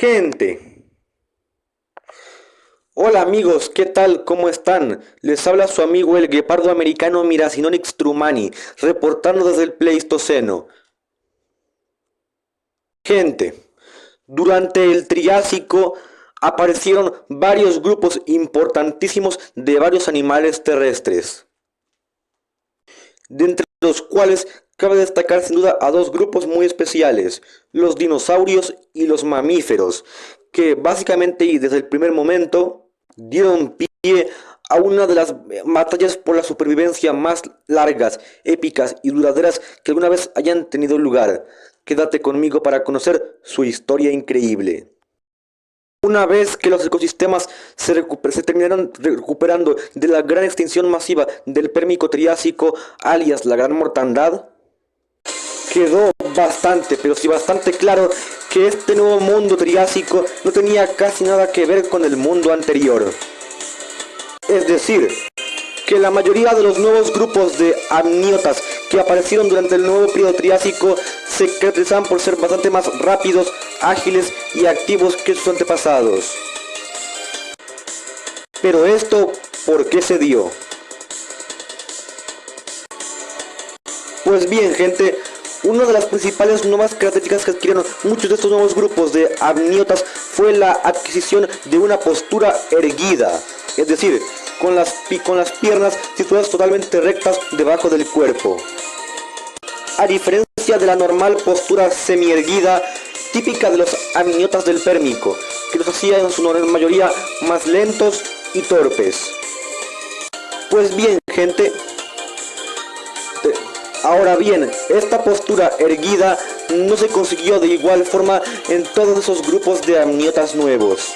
Gente, hola amigos, ¿qué tal? ¿Cómo están? Les habla su amigo el guepardo americano Miracinonyx Trumani, reportando desde el Pleistoceno. Gente, durante el Triásico aparecieron varios grupos importantísimos de varios animales terrestres, de entre los cuales cabe destacar sin duda a dos grupos muy especiales, los dinosaurios y los mamíferos, que básicamente y desde el primer momento dieron pie a una de las batallas por la supervivencia más largas, épicas y duraderas que alguna vez hayan tenido lugar. Quédate conmigo para conocer su historia increíble. Una vez que los ecosistemas se terminaron recuperando de la gran extinción masiva del Pérmico-Triásico, alias la Gran Mortandad, quedó bastante, pero sí bastante claro que este nuevo mundo triásico no tenía casi nada que ver con el mundo anterior. Es decir, que la mayoría de los nuevos grupos de amniotas que aparecieron durante el nuevo periodo triásico se caracterizaban por ser bastante más rápidos, ágiles y activos que sus antepasados. Pero esto, ¿por qué se dio? Pues bien, gente, una de las principales nuevas características que adquirieron muchos de estos nuevos grupos de amniotas fue la adquisición de una postura erguida, es decir, con las piernas situadas totalmente rectas debajo del cuerpo. A diferencia de la normal postura semierguida típica de los amniotas del Pérmico, que los hacía en su mayoría más lentos y torpes. Pues bien, gente, ahora bien, esta postura erguida no se consiguió de igual forma en todos esos grupos de amniotas nuevos.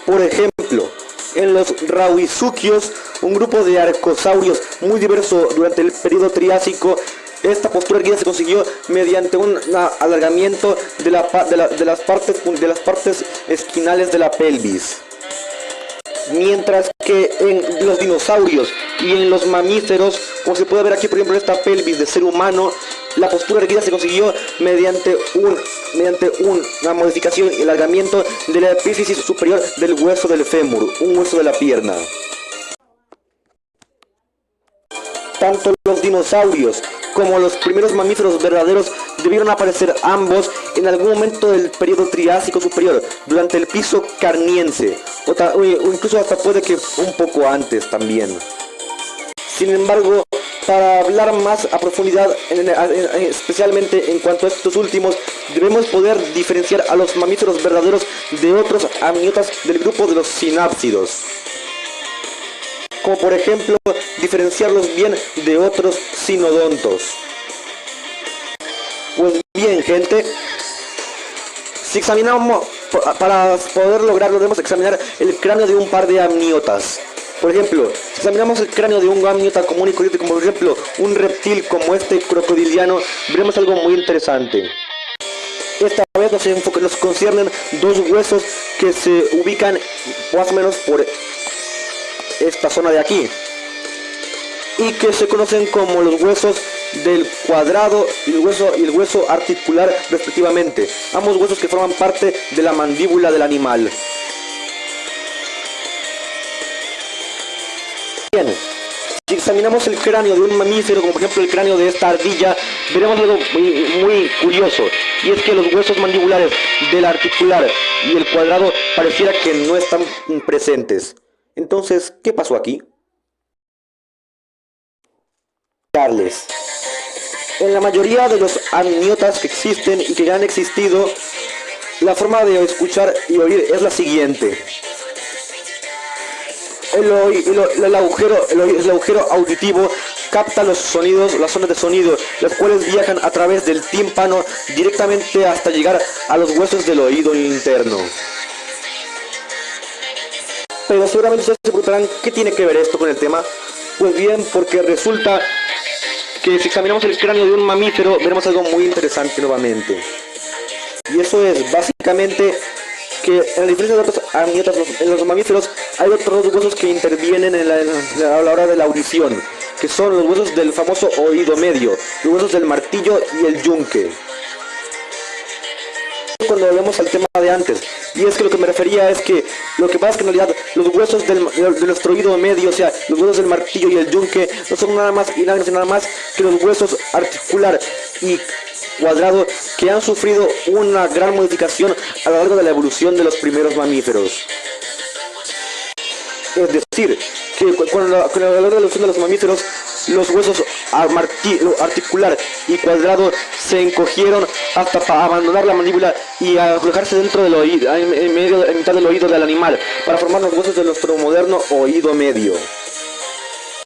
Por ejemplo, en los rauisuchios, un grupo de arcosaurios muy diverso durante el periodo Triásico, esta postura erguida se consiguió mediante un alargamiento de las partes esquinales de la pelvis. Mientras que en los dinosaurios y en los mamíferos, como se puede ver aquí por ejemplo esta pelvis de ser humano, la postura erguida se consiguió mediante una modificación y alargamiento de la epífisis superior del hueso del fémur, un hueso de la pierna. Tanto los dinosaurios como los primeros mamíferos verdaderos debieron aparecer ambos en algún momento del periodo Triásico superior, durante el piso carniense, o incluso hasta puede que un poco antes también. Sin embargo, para hablar más a profundidad, especialmente en cuanto a estos últimos, debemos poder diferenciar a los mamíferos verdaderos de otros amniotas del grupo de los sinápsidos, como por ejemplo diferenciarlos bien de otros sinodontos. Pues bien, gente, si examinamos, para poder lograrlo debemos examinar el cráneo de un par de amniotas. Por ejemplo, si examinamos el cráneo de un amniota común y corriente, como por ejemplo un reptil como este crocodiliano, veremos algo muy interesante. Esta vez nos conciernen dos huesos que se ubican más o menos por esta zona de aquí, y que se conocen como los huesos del cuadrado y el hueso articular respectivamente, ambos huesos que forman parte de la mandíbula del animal. Bien, si examinamos el cráneo de un mamífero, como por ejemplo el cráneo de esta ardilla, veremos algo muy curioso, y es que los huesos mandibulares del articular y el cuadrado pareciera que no están presentes. Entonces, ¿qué pasó aquí? En la mayoría de los amniotas que existen y que ya han existido, la forma de escuchar y oír es la siguiente. El agujero auditivo capta los sonidos, las ondas de sonido, las cuales viajan a través del tímpano directamente hasta llegar a los huesos del oído interno. Pero seguramente ustedes se preguntarán, ¿qué tiene que ver esto con el tema? Pues bien, porque resulta que si examinamos el cráneo de un mamífero, veremos algo muy interesante nuevamente. Y eso es básicamente que, en diferencia de otros amniotas, en los mamíferos hay otros huesos que intervienen a la hora de la audición, que son los huesos del famoso oído medio, los huesos del martillo y el yunque. cuando volvemos al tema de antes, y es que lo que me refería es que lo que pasa es que en realidad los huesos de nuestro oído medio, o sea, los huesos del martillo y el yunque, no son nada más y nada más que los huesos articular y cuadrado que han sufrido una gran modificación a lo largo de la evolución de los primeros mamíferos. Es decir, que con la evolución de los mamíferos, los huesos articular y cuadrado se encogieron hasta para abandonar la mandíbula y alojarse dentro del oído, en mitad del oído del animal, para formar los huesos de nuestro moderno oído medio.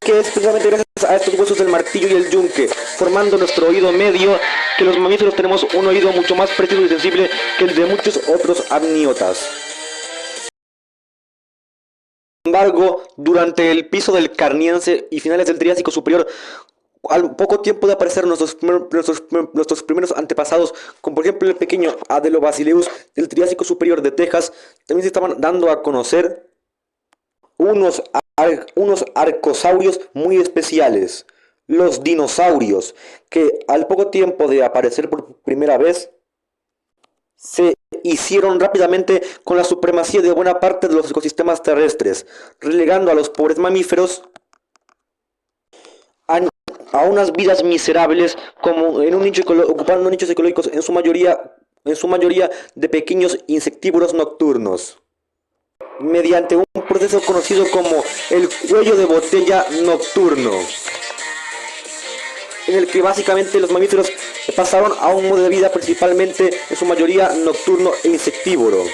Que es precisamente gracias a estos huesos del martillo y el yunque, formando nuestro oído medio, que los mamíferos tenemos un oído mucho más preciso y sensible que el de muchos otros amniotas. Sin embargo, durante el piso del Carniense y finales del Triásico superior, al poco tiempo de aparecer nuestros primeros antepasados, como por ejemplo el pequeño Adelobasileus del Triásico superior de Texas, también se estaban dando a conocer unos arcosaurios muy especiales, los dinosaurios, que al poco tiempo de aparecer por primera vez, se hicieron rápidamente con la supremacía de buena parte de los ecosistemas terrestres, relegando a los pobres mamíferos a unas vidas miserables, como en un nicho, ocupando nichos ecológicos en su mayoría de pequeños insectívoros nocturnos, mediante un proceso conocido como el cuello de botella nocturno, en el que básicamente los mamíferos pasaron a un modo de vida principalmente en su mayoría nocturno e insectívoro.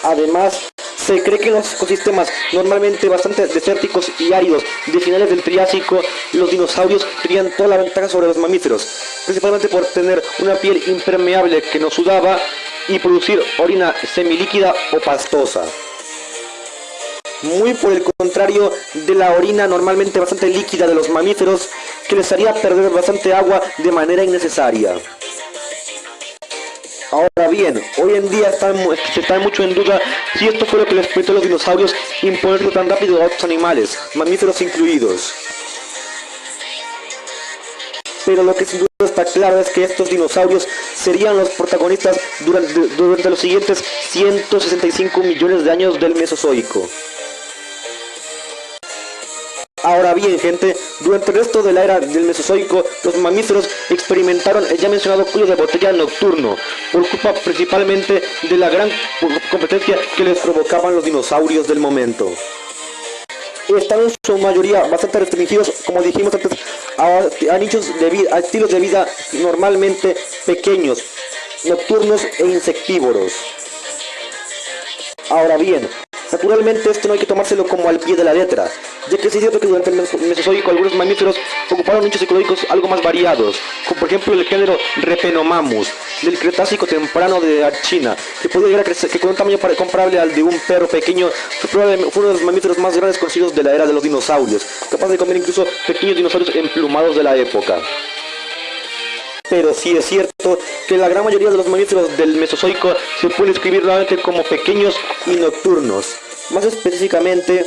Además, se cree que en los ecosistemas normalmente bastante desérticos y áridos de finales del Triásico, los dinosaurios tenían toda la ventaja sobre los mamíferos, principalmente por tener una piel impermeable que no sudaba y producir orina semilíquida o pastosa. Muy por el contrario de la orina normalmente bastante líquida de los mamíferos, que les haría perder bastante agua de manera innecesaria. Ahora bien, hoy en día se está mucho en duda si esto fue lo que les permitió a los dinosaurios imponerse tan rápido a otros animales, mamíferos incluidos. Pero lo que sin duda está claro es que estos dinosaurios serían los protagonistas durante los siguientes 165 millones de años del Mesozoico. Ahora bien, gente, durante el resto de la era del Mesozoico, los mamíferos experimentaron el ya mencionado cuello de botella nocturno, por culpa principalmente de la gran competencia que les provocaban los dinosaurios del momento. Estaban en su mayoría bastante restringidos, como dijimos antes, a nichos de vida, a estilos de vida normalmente pequeños, nocturnos e insectívoros. Ahora bien, naturalmente esto no hay que tomárselo como al pie de la letra, ya que sí es cierto que durante el Mesozoico algunos mamíferos ocuparon nichos ecológicos algo más variados, como por ejemplo el género Repenomamus, del Cretácico temprano de China, que podía llegar a crecer, que con un tamaño comparable al de un perro pequeño, fue uno de los mamíferos más grandes conocidos de la era de los dinosaurios, capaz de comer incluso pequeños dinosaurios emplumados de la época. Pero sí es cierto que la gran mayoría de los mamíferos del Mesozoico se pueden describir nuevamente como pequeños y nocturnos. Más específicamente,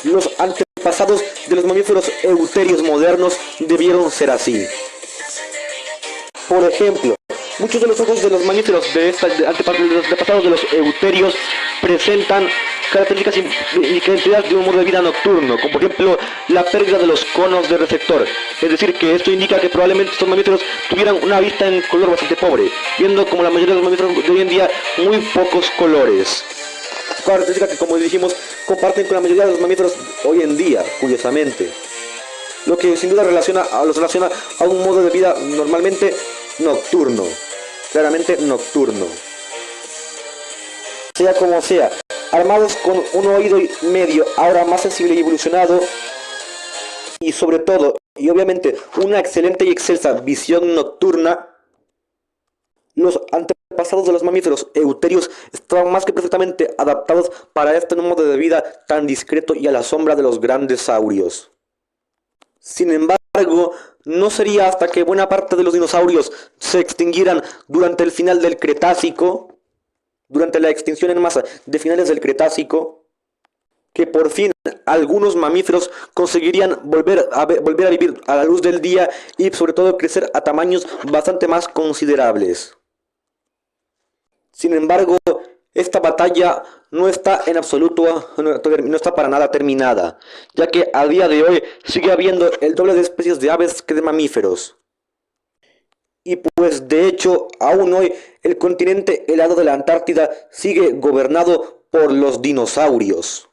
los antepasados de los mamíferos euterios modernos debieron ser así. Por ejemplo, muchos de los ojos de los mamíferos de los antepasados de los euterios presentan características y identidades de un modo de vida nocturno, como por ejemplo la pérdida de los conos de receptor. Es decir, que esto indica que probablemente estos mamíferos tuvieran una vista en color bastante pobre, viendo como la mayoría de los mamíferos de hoy en día muy pocos colores. Característica que, como dijimos, comparten con la mayoría de los mamíferos hoy en día, curiosamente. Lo que sin duda los relaciona a un modo de vida normalmente nocturno, claramente nocturno. Sea como sea, armados con un oído medio ahora más sensible y evolucionado, y sobre todo, y obviamente, una excelente y excelsa visión nocturna, los antepasados de los mamíferos euterios estaban más que perfectamente adaptados para este modo de vida tan discreto y a la sombra de los grandes saurios. Sin embargo, no sería hasta que buena parte de los dinosaurios se extinguieran durante el final del Cretácico, durante la extinción en masa de finales del Cretácico, que por fin algunos mamíferos conseguirían volver a vivir a la luz del día y sobre todo crecer a tamaños bastante más considerables. Sin embargo, esta batalla no está en absoluto, no está para nada terminada, ya que a día de hoy sigue habiendo el doble de especies de aves que de mamíferos. Y pues de hecho, aún hoy el continente helado de la Antártida sigue gobernado por los dinosaurios.